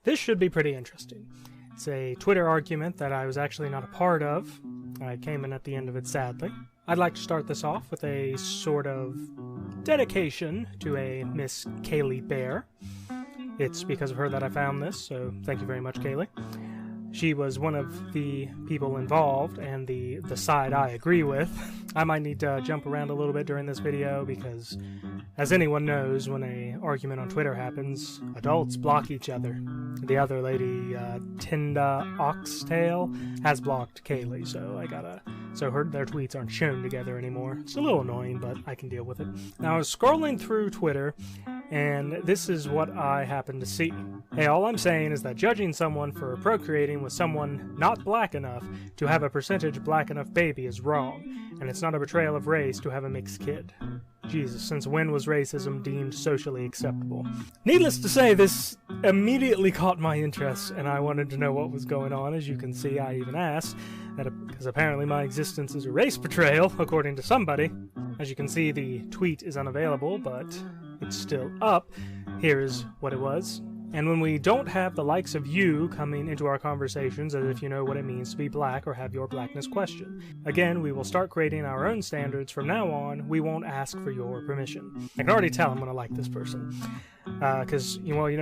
This should be pretty interesting. It's a Twitter argument that I was actually not a part of. I came in at the end of it, sadly. I'd like to start this off with a sort of dedication to a Miss Kaylee Bear. It's because of her that I found this, so thank you very much, Kaylee. She was one of the people involved, and the side I agree with. I might need to jump around a little bit during this video because, as anyone knows, when an argument on Twitter happens, adults block each other. The other lady, Tinda Oxtail, has blocked Kaylee, so their tweets aren't shown together anymore. It's a little annoying, but I can deal with it. Now, I was scrolling through Twitter, and this is what I happened to see. Hey, all I'm saying is that judging someone for procreating with someone not black enough to have a percentage black enough baby is wrong, and it's not a betrayal of race to have a mixed kid. Jesus, since when was racism deemed socially acceptable? Needless to say, this immediately caught my interest, and I wanted to know what was going on. As you can see, I even asked, because apparently my existence is a race betrayal, according to somebody. As you can see, the tweet is unavailable, but it's still up. Here's what it was. And when we don't have the likes of you coming into our conversations as if you know what it means to be black or have your blackness questioned. Again, we will start creating our own standards. From now on, we won't ask for your permission. I can already tell I'm going to like this person. Because,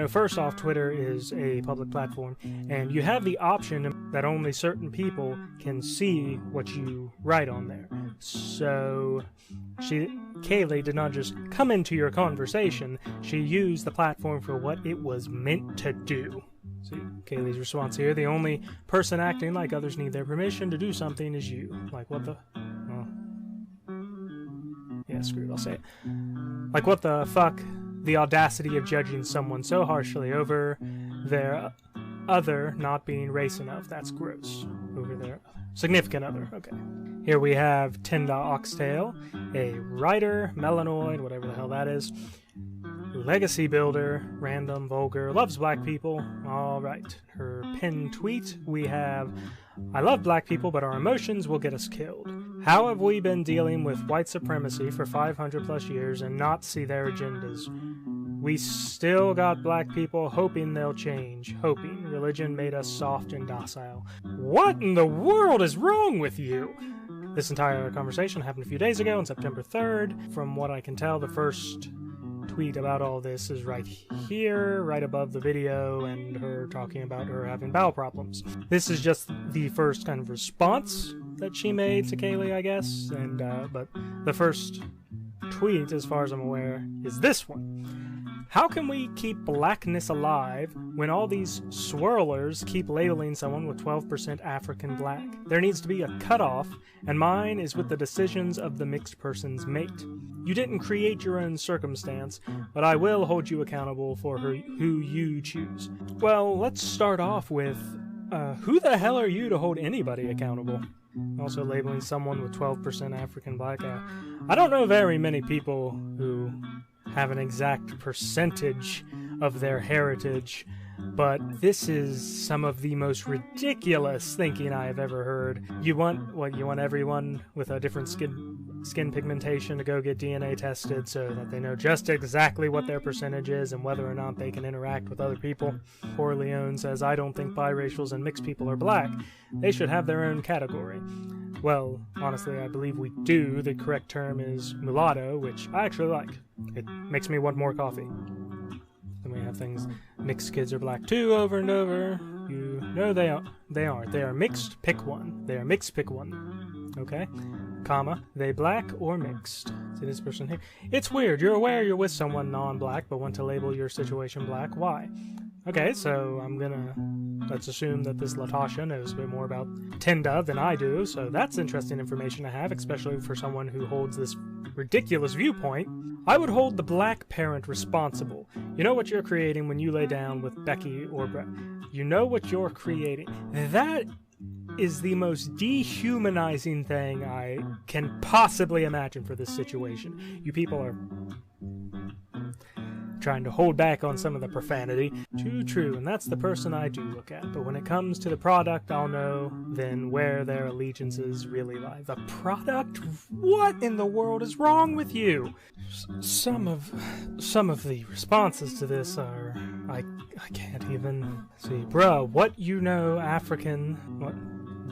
first off, Twitter is a public platform, and you have the option that only certain people can see what you write on there. So, Kaylee did not just come into your conversation, she used the platform for what it was meant to do. See, Kaylee's response here, the only person acting like others need their permission to do something is you. Like, what the... Oh. Yeah, screw it, I'll say it. Like, what the fuck? The audacity of judging someone so harshly over their other not being race enough. That's gross. Over their significant other. Okay. Here we have Tinda Oxtail, a writer, melanoid, whatever the hell that is, legacy builder, random, vulgar, loves black people. All right. Her pinned tweet, we have, I love black people, but our emotions will get us killed. How have we been dealing with white supremacy for 500 plus years and not see their agendas? We still got black people hoping they'll change, hoping. Religion made us soft and docile. What in the world is wrong with you? This entire conversation happened a few days ago on September 3rd. From what I can tell, the first tweet about all this is right here, right above the video, and her talking about her having bowel problems. This is just the first kind of response that she made to Kaylee, I guess, and but the first tweet, as far as I'm aware, is this one. How can we keep blackness alive when all these swirlers keep labeling someone with 12% African black? There needs to be a cutoff, and mine is with the decisions of the mixed person's mate. You didn't create your own circumstance, but I will hold you accountable for who you choose. Well, let's start off with, who the hell are you to hold anybody accountable? Also labeling someone with 12% African black. I don't know very many people who have an exact percentage of their heritage, but this is some of the most ridiculous thinking I have ever heard. You want everyone with a different skin pigmentation to go get DNA tested so that they know just exactly what their percentage is and whether or not they can interact with other people. Poor Leone says, I don't think biracials and mixed people are black. They should have their own category. Well, honestly, I believe we do. The correct term is mulatto, which I actually like. It makes me want more coffee. Then we have things, mixed kids are black too, over and over. You know they aren't. They are mixed, pick one. They are mixed, pick one. Okay? Comma, they black or mixed. See this person here? It's weird. You're aware you're with someone non-black, but want to label your situation black. Why? Okay, so let's assume that this Latasha knows a bit more about Tinda than I do, so that's interesting information to have, especially for someone who holds this ridiculous viewpoint. I would hold the black parent responsible. You know what you're creating when you lay down with Becky or Brett. You know what you're creating. That is the most dehumanizing thing I can possibly imagine for this situation. You people are trying to hold back on some of the profanity. Too true, and that's the person I do look at. But when it comes to the product, I'll know then where their allegiances really lie. The product? What in the world is wrong with you? Some of the responses to this are... I can't even see. Bruh, what you know African... What?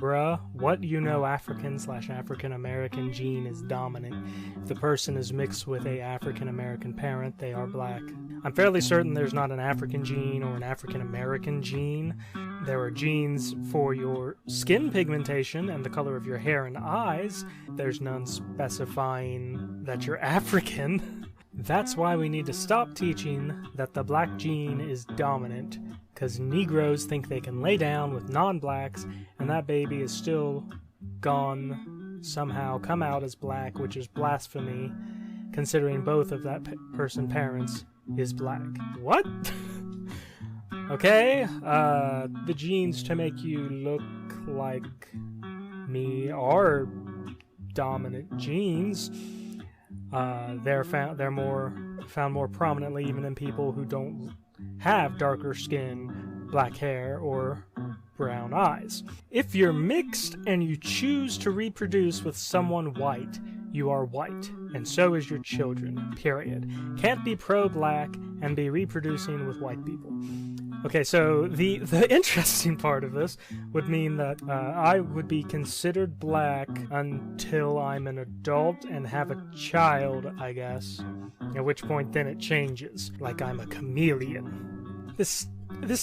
Bruh, what you know African/African American gene is dominant. If the person is mixed with a African American parent, they are black. I'm fairly certain there's not an African gene or an African American gene. There are genes for your skin pigmentation and the color of your hair and eyes. There's none specifying that you're African. That's why we need to stop teaching that the black gene is dominant, because Negroes think they can lay down with non-blacks, and that baby is still gone somehow come out as black, which is blasphemy, considering both of that person's parents is black. What? Okay, the genes to make you look like me are dominant genes. They're found more prominently even in people who don't have darker skin, black hair, or brown eyes. If you're mixed and you choose to reproduce with someone white, you are white, and so is your children, period. Can't be pro-black and be reproducing with white people. Okay, so the interesting part of this would mean that I would be considered black until I'm an adult and have a child, I guess. At which point then it changes, like I'm a chameleon. This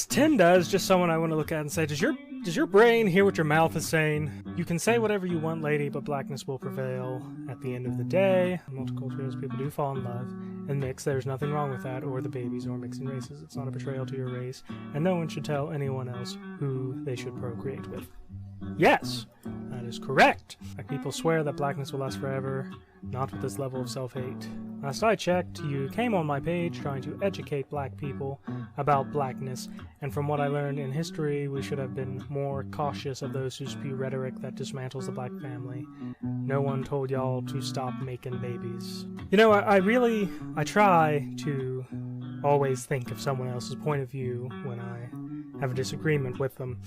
Tinda is just someone I want to look at and say, does your brain hear what your mouth is saying? You can say whatever you want, lady, but blackness will prevail. At the end of the day, multiculturalist people do fall in love and mix. There's nothing wrong with that, or the babies, or mixing races. It's not a betrayal to your race, and no one should tell anyone else who they should procreate with. Yes, that is correct. Like, people swear that blackness will last forever, not with this level of self-hate. Last I checked, you came on my page trying to educate black people about blackness, and from what I learned in history, we should have been more cautious of those who spew rhetoric that dismantles the black family. No one told y'all to stop making babies. You know, I try to always think of someone else's point of view when I have a disagreement with them.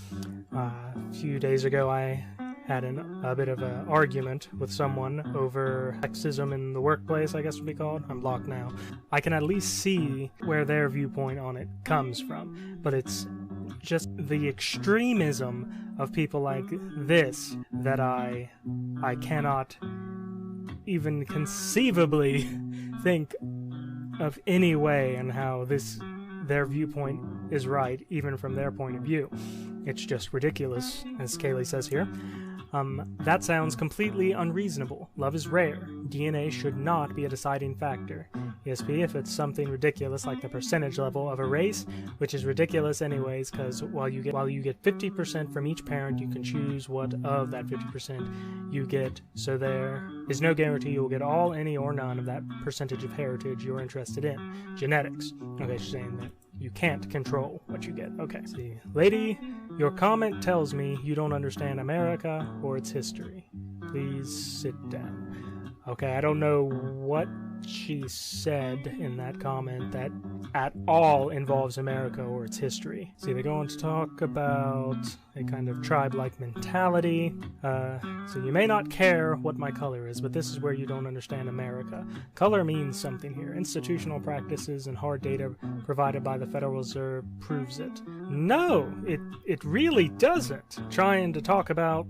A few days ago, I had a bit of an argument with someone over sexism in the workplace, I guess would be called. I'm blocked now. I can at least see where their viewpoint on it comes from, but it's just the extremism of people like this that I cannot even conceivably think of any way in how their viewpoint is right, even from their point of view. It's just ridiculous, as Kaylee says here. That sounds completely unreasonable. Love is rare. DNA should not be a deciding factor. ESP, if it's something ridiculous like the percentage level of a race, which is ridiculous anyways, because while you get 50% from each parent, you can choose what of that 50% you get, so there is no guarantee you'll get all, any, or none of that percentage of heritage you're interested in. Genetics. Okay, she's saying that you can't control what you get. Okay. See, lady, your comment tells me you don't understand America or its history. Please sit down. Okay, I don't know what she said in that comment that at all involves America or its history. See, they go on to talk about a kind of tribe-like mentality. So you may not care what my color is, but this is where you don't understand America. Color means something here. Institutional practices and hard data provided by the Federal Reserve proves it. No, it really doesn't. Trying to talk about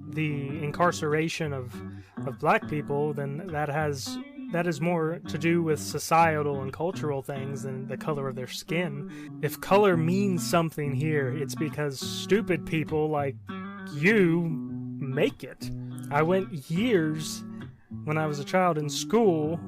the incarceration of black people, then that is more to do with societal and cultural things than the color of their skin. If color means something here, it's because stupid people like you make it. I went years when I was a child in school,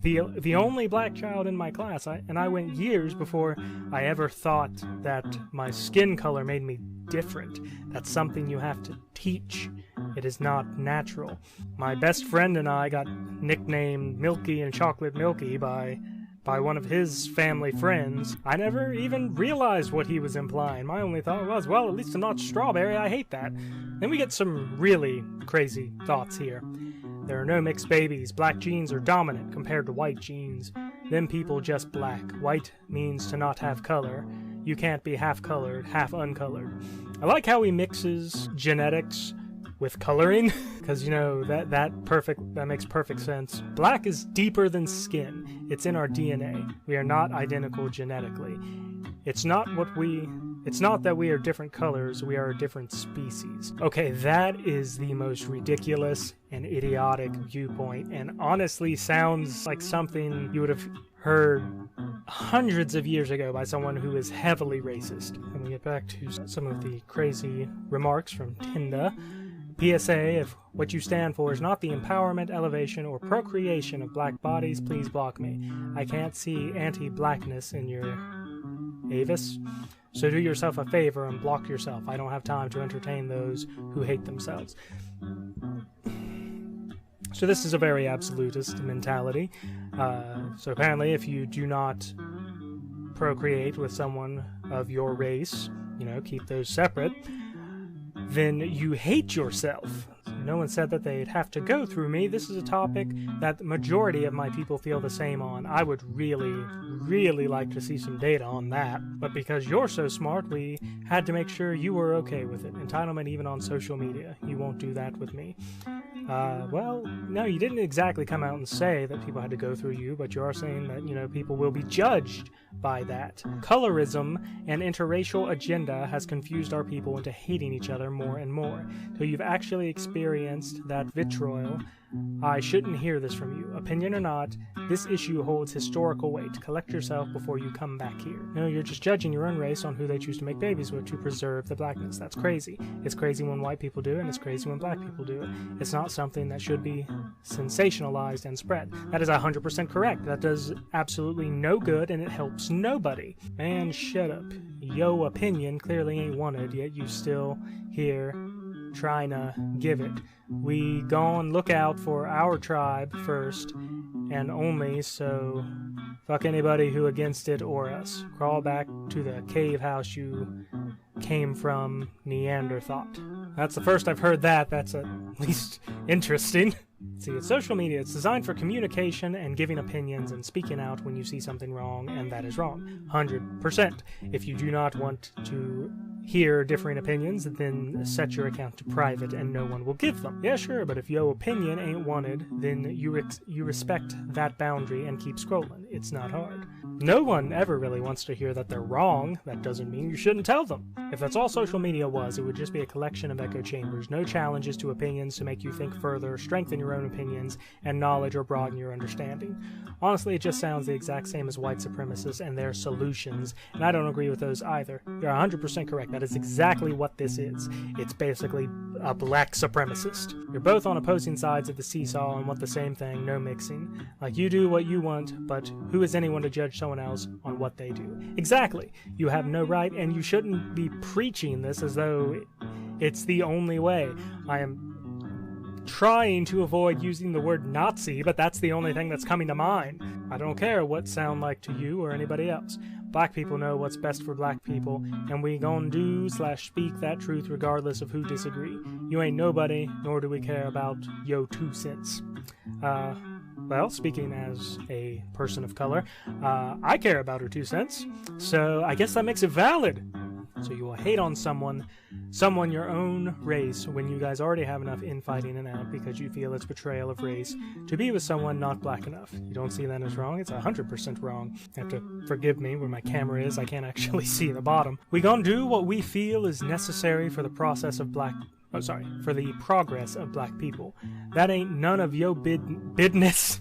the only black child in my class, and I went years before I ever thought that my skin color made me different. That's something you have to teach. It is not natural. My best friend and I got nicknamed Milky and Chocolate Milky by one of his family friends. I never even realized what he was implying. My only thought was, well, at least I'm not strawberry. I hate that. Then we get some really crazy thoughts here. There are no mixed babies. Black genes are dominant compared to white genes. them people just black. White means to not have color. You can't be half colored, half uncolored. I like how he mixes genetics with coloring, because, you know, that makes perfect sense. Black is deeper than skin. It's in our DNA. We are not identical genetically. It's not that we are different colors, we are a different species. Okay, that is the most ridiculous and idiotic viewpoint, and honestly sounds like something you would have heard hundreds of years ago by someone who is heavily racist. And we get back to some of the crazy remarks from Tinda. PSA, if what you stand for is not the empowerment, elevation, or procreation of black bodies, please block me. I can't see anti-blackness in your Avis. So do yourself a favor and block yourself. I don't have time to entertain those who hate themselves. So this is a very absolutist mentality. So apparently if you do not procreate with someone of your race, you know, keep those separate, then you hate yourself. No one said that they'd have to go through me. This is a topic that the majority of my people feel the same on. I would really like to see some data on that. But because you're so smart, we had to make sure you were okay with it. Entitlement even on social media. You won't do that with me. Well, no, you didn't exactly come out and say that people had to go through you, but you are saying that, you know, people will be judged by that. Colorism and interracial agenda has confused our people into hating each other more and more, till you've actually experienced that vitriol. I shouldn't hear this from you. Opinion or not, this issue holds historical weight. Collect yourself before you come back here. No, you're just judging your own race on who they choose to make babies with to preserve the blackness. That's crazy. It's crazy when white people do it, and it's crazy when black people do it. It's not something that should be sensationalized and spread. That is 100% correct. That does absolutely no good, and it helps nobody. Man, shut up. Yo opinion clearly ain't wanted, yet you still here trying to give it. We gon' look out for our tribe first and only, so fuck anybody who against it or us. Crawl back to the cave house you came from, Neanderthal. That's the first I've heard that. That's at least interesting. See, it's social media. It's designed for communication and giving opinions and speaking out when you see something wrong, and that is wrong. 100%. If you do not want to hear differing opinions, then set your account to private and no one will give them. Yeah, sure, but if your opinion ain't wanted, then you respect that boundary and keep scrolling. It's not hard. No one ever really wants to hear that they're wrong. That doesn't mean you shouldn't tell them. If that's all social media was, it would just be a collection of echo chambers. No challenges to opinions to make you think further, strengthen your own opinions, and knowledge or broaden your understanding. Honestly, it just sounds the exact same as white supremacists and their solutions, and I don't agree with those either. You're 100% correct. That is exactly what this is. It's basically a black supremacist. You're both on opposing sides of the seesaw and want the same thing, no mixing. Like, you do what you want, but who is anyone to judge someone else on what they do? Exactly. You have no right, and you shouldn't be preaching this as though it's the only way. I am trying to avoid using the word Nazi, but that's the only thing that's coming to mind. I don't care what sound like to you or anybody else. Black people know what's best for black people, and we gon' do/speak that truth regardless of who disagree. You ain't nobody, nor do we care about yo 2 cents. Well, speaking as a person of color, I care about her 2 cents, so I guess that makes it valid. So you will hate on someone your own race, when you guys already have enough infighting and out because you feel it's betrayal of race to be with someone not black enough. You don't see that as wrong? It's 100% wrong. You have to forgive me where my camera is. I can't actually see the bottom. We gonna do what we feel is necessary for the progress of black people. That ain't none of yo business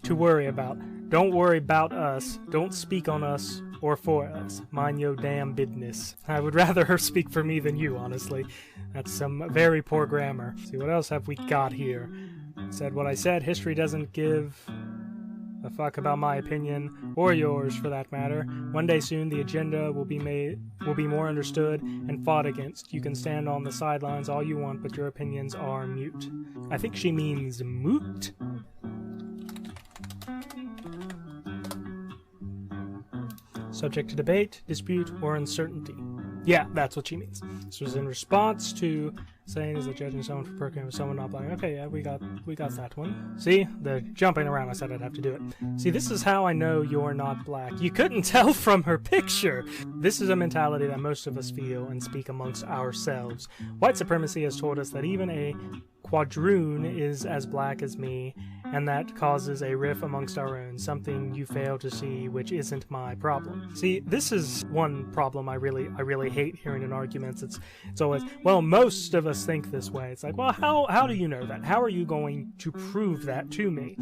to worry about. Don't worry about us. Don't speak on us or for us. Mind your damn business. I would rather her speak for me than you, honestly. That's some very poor grammar. See, what else have we got here? Said what I said. History doesn't give a fuck about my opinion, or yours for that matter. One day soon the agenda will be more understood and fought against. You can stand on the sidelines all you want, but your opinions are mute. I think she means moot. Subject to debate, dispute, or uncertainty. Yeah, that's what she means. This was in response to saying is that judging someone for procreating with someone not black. Okay, yeah, we got that one. See, the jumping around, I said I'd have to do it. See, this is how I know you're not black. You couldn't tell from her picture. This is a mentality that most of us feel and speak amongst ourselves. White supremacy has told us that even a quadroon is as black as me, and that causes a rift amongst our own, something you fail to see, which isn't my problem. See, this is one problem I really hate hearing in arguments. It's always, well, most of us think this way. It's like, well, how do you know that? How are you going to prove that to me?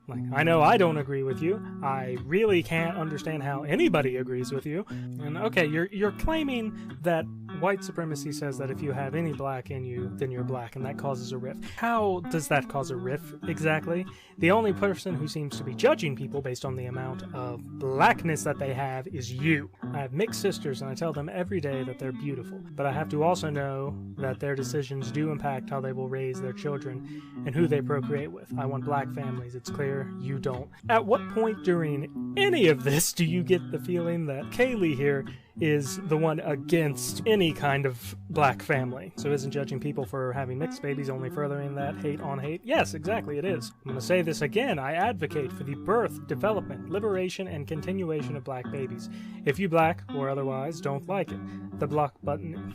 Like, I know I don't agree with you. I really can't understand how anybody agrees with you. And okay, you're claiming that white supremacy says that if you have any black in you, then you're black, and that causes a rift. How does that cause a rift exactly? The only person who seems to be judging people based on the amount of blackness that they have is you. I have mixed sisters, and I tell them every day that they're beautiful, but I have to also know that their decisions do impact how they will raise their children and who they procreate with. I want black families. It's clear you don't. At what point during any of this do you get the feeling that Kaylee here is the one against any kind of black family? So isn't judging people for having mixed babies only furthering that hate on hate? Yes, exactly, it is. I'm going to say this again. I advocate for the birth, development, liberation, and continuation of black babies. If you black, or otherwise, don't like it, the block button...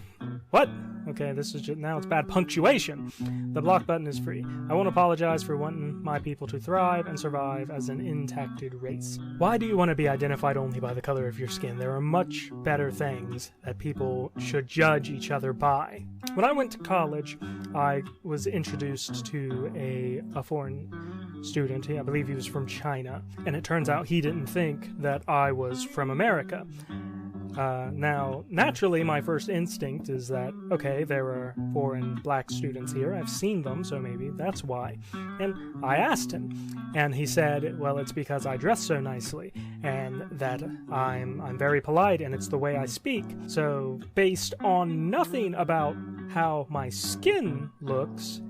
What? Okay, this is just, now it's bad punctuation. The block button is free. I won't apologize for wanting my people to thrive and survive as an intacted race. Why do you want to be identified only by the color of your skin? There are much better things that people should judge each other by. When I went to college, I was introduced to a foreign student. I believe he was from China, and it turns out he didn't think that I was from America. Now, naturally, my first instinct is that, okay, there are foreign black students here. I've seen them, so maybe that's why. And I asked him, and he said, well, it's because I dress so nicely, and that I'm very polite, and it's the way I speak. So, based on nothing about how my skin looks,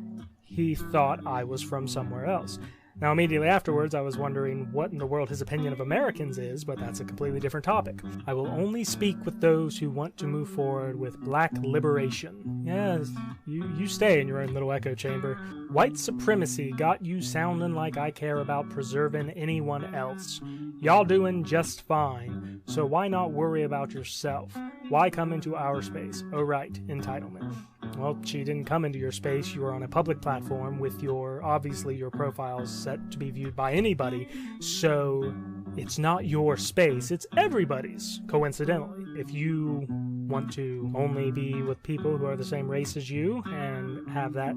he thought I was from somewhere else. Now, immediately afterwards, I was wondering what in the world his opinion of Americans is, but that's a completely different topic. I will only speak with those who want to move forward with black liberation. Yes, you stay in your own little echo chamber. White supremacy got you sounding like I care about preserving anyone else. Y'all doing just fine, so why not worry about yourself? Why come into our space? Oh right, entitlement. Well, she didn't come into your space. You were on a public platform with obviously your profiles set to be viewed by anybody, so it's not your space, it's everybody's, coincidentally. If you want to only be with people who are the same race as you and have that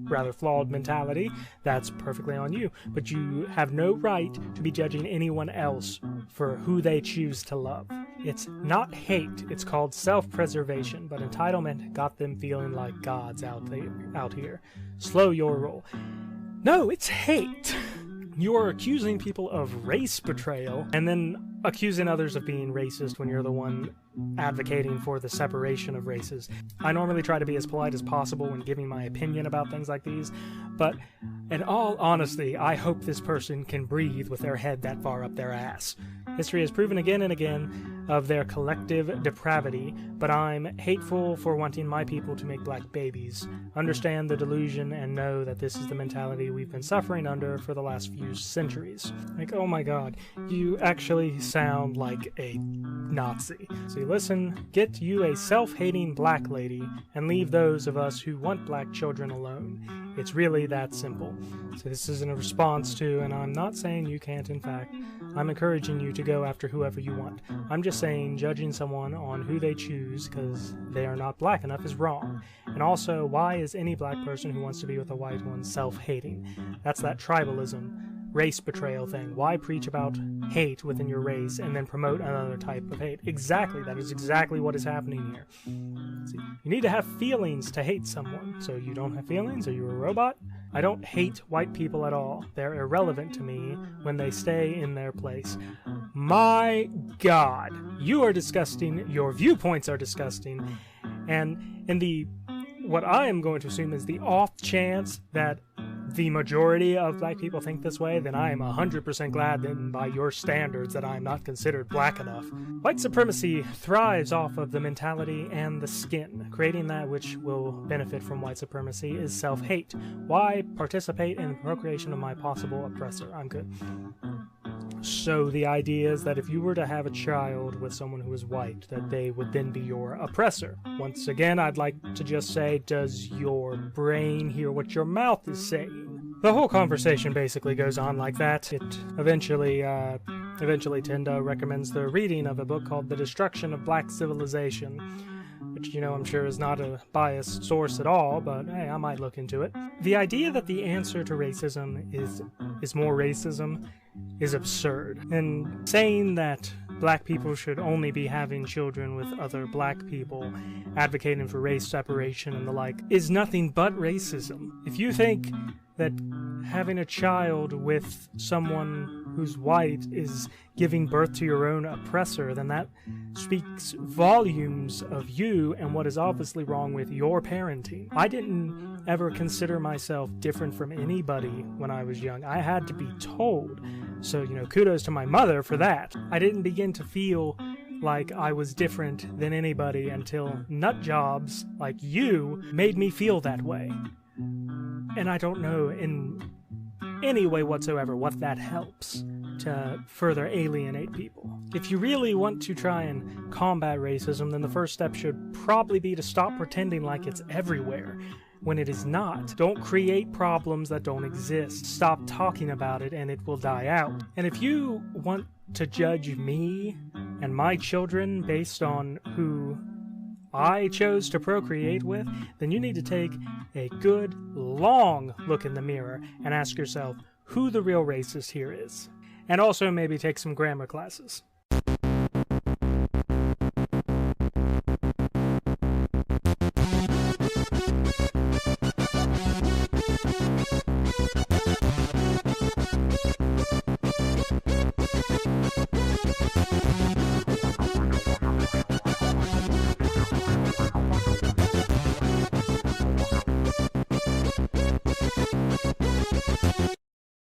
rather flawed mentality, that's perfectly on you. But you have no right to be judging anyone else for who they choose to love. It's not hate, it's called self-preservation, but entitlement got them feeling like gods out here. Slow your roll. No, it's hate. You're accusing people of race betrayal and then accusing others of being racist when you're the one advocating for the separation of races. I normally try to be as polite as possible when giving my opinion about things like these, but in all honesty, I hope this person can breathe with their head that far up their ass. History has proven again and again of their collective depravity, but I'm hateful for wanting my people to make black babies. Understand the delusion and know that this is the mentality we've been suffering under for the last few centuries. Like, oh my god, you actually sound like a Nazi. So listen, get you a self-hating black lady and leave those of us who want black children alone. It's really that simple. So this isn't a response to, and I'm not saying you can't, in fact. I'm encouraging you to go after whoever you want. I'm just saying judging someone on who they choose because they are not black enough is wrong. And also, why is any black person who wants to be with a white one self-hating? That's that tribalism, race betrayal thing. Why preach about hate within your race and then promote another type of hate? Exactly, that is exactly what is happening here. See, you need to have feelings to hate someone. So you don't have feelings? Are you a robot? I don't hate white people at all. They're irrelevant to me when they stay in their place. My God, you are disgusting. Your viewpoints are disgusting. And in what I am going to assume is the off chance that the majority of black people think this way, then I am 100% glad that by your standards that I am not considered black enough. White supremacy thrives off of the mentality and the skin. Creating that which will benefit from white supremacy is self-hate. Why participate in the procreation of my possible oppressor? I'm good. So the idea is that if you were to have a child with someone who is white, that they would then be your oppressor. Once again, I'd like to just say, does your brain hear what your mouth is saying? The whole conversation basically goes on like that. It eventually Tendo recommends the reading of a book called The Destruction of Black Civilization, which, I'm sure is not a biased source at all, but hey, I might look into it. The idea that the answer to racism is more racism is absurd. And saying that black people should only be having children with other black people, advocating for race separation and the like, is nothing but racism. If you think that having a child with someone who's white is giving birth to your own oppressor, then that speaks volumes of you and what is obviously wrong with your parenting. I didn't ever consider myself different from anybody when I was young. I had to be told. So, kudos to my mother for that. I didn't begin to feel like I was different than anybody until nut jobs like you made me feel that way. And I don't know in any way whatsoever what that helps to further alienate people. If you really want to try and combat racism, then the first step should probably be to stop pretending like it's everywhere when it is not. Don't create problems that don't exist. Stop talking about it and it will die out. And if you want to judge me and my children based on who I chose to procreate with, then you need to take a good, long look in the mirror and ask yourself who the real racist here is. And also maybe take some grammar classes.